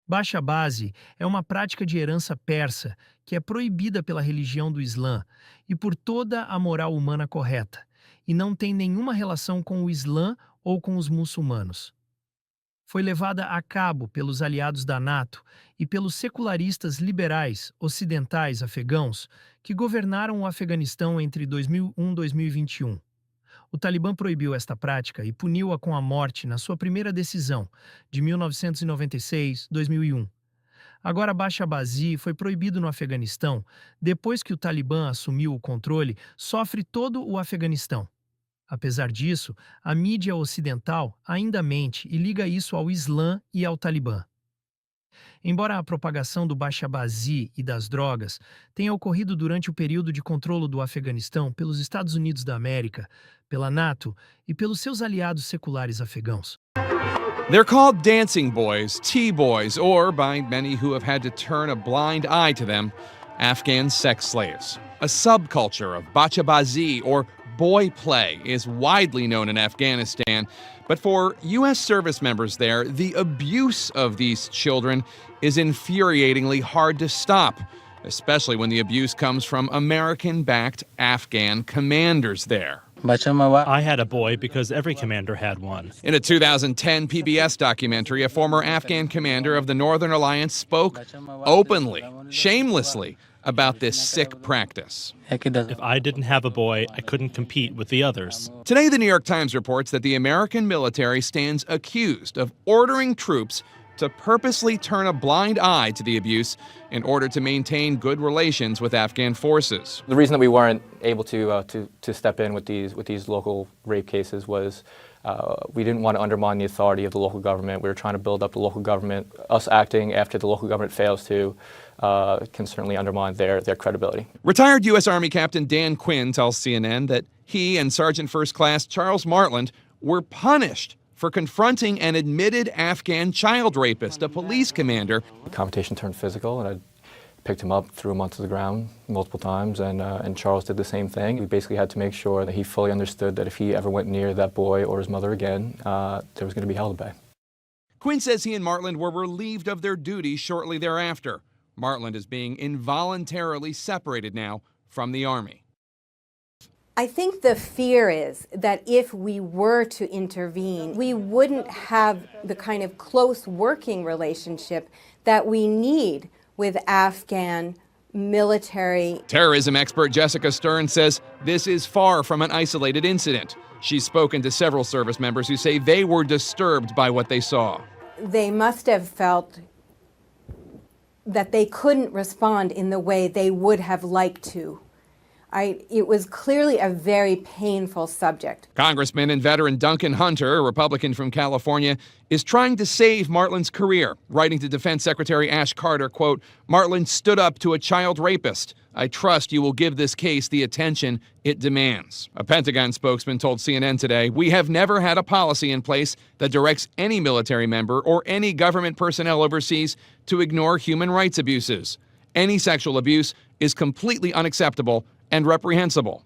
Baixa base é uma prática de herança persa que é proibida pela religião do Islã e por toda a moral humana correta, e não tem nenhuma relação com o Islã ou com os muçulmanos. Foi levada a cabo pelos aliados da NATO e pelos secularistas liberais ocidentais afegãos que governaram o Afeganistão entre 2001 e 2021. O Talibã proibiu esta prática e puniu-a com a morte na sua primeira decisão, de 1996-2001. Agora, Baixa Bazi foi proibido no Afeganistão depois que o Talibã assumiu o controle, sofre todo o Afeganistão. Apesar disso, a mídia ocidental ainda mente e liga isso ao Islã e ao Talibã. Embora a propagação do Baixa Bazi e das drogas tenha ocorrido durante o período de controle do Afeganistão pelos Estados Unidos da América, pela NATO e pelos seus aliados seculares afegãos. They're called dancing boys, T-boys, or, by many who have had to turn a blind eye to them, Afghan sex slaves. A subculture of bachabazi, or boy play, is widely known in Afghanistan, but for U.S. service members there, the abuse of these children is infuriatingly hard to stop, especially when the abuse comes from American-backed Afghan commanders there. I had a boy because every commander had one. In a 2010 PBS documentary, a former Afghan commander of the Northern Alliance spoke openly, shamelessly, about this sick practice. If I didn't have a boy, I couldn't compete with the others. Today, the New York Times reports that the American military stands accused of ordering troops to purposely turn a blind eye to the abuse in order to maintain good relations with Afghan forces. The reason that we weren't able to step in with these local rape cases was we didn't want to undermine the authority of the local government. We were trying to build up the local government. Us acting after the local government fails to can certainly undermine their credibility. Retired U.S. Army Captain Dan Quinn tells CNN that he and Sergeant First Class Charles Martland were punished for confronting an admitted Afghan child rapist, a police commander. The confrontation turned physical, and I picked him up, threw him onto the ground multiple times, and Charles did the same thing. We basically had to make sure that he fully understood that if he ever went near that boy or his mother again, there was going to be hell to pay. Quinn says he and Martland were relieved of their duties shortly thereafter. Martland is being involuntarily separated now from the Army. I think the fear is that if we were to intervene, we wouldn't have the kind of close working relationship that we need with Afghan military. Terrorism expert Jessica Stern says this is far from an isolated incident. She's spoken to several service members who say they were disturbed by what they saw. They must have felt that they couldn't respond in the way they would have liked to. It was clearly a very painful subject. Congressman and veteran Duncan Hunter, a Republican from California, is trying to save Martland's career, writing to Defense Secretary Ash Carter, quote, "Martland stood up to a child rapist. I trust you will give this case the attention it demands." A Pentagon spokesman told CNN today, "We have never had a policy in place that directs any military member or any government personnel overseas to ignore human rights abuses. Any sexual abuse is completely unacceptable and reprehensible."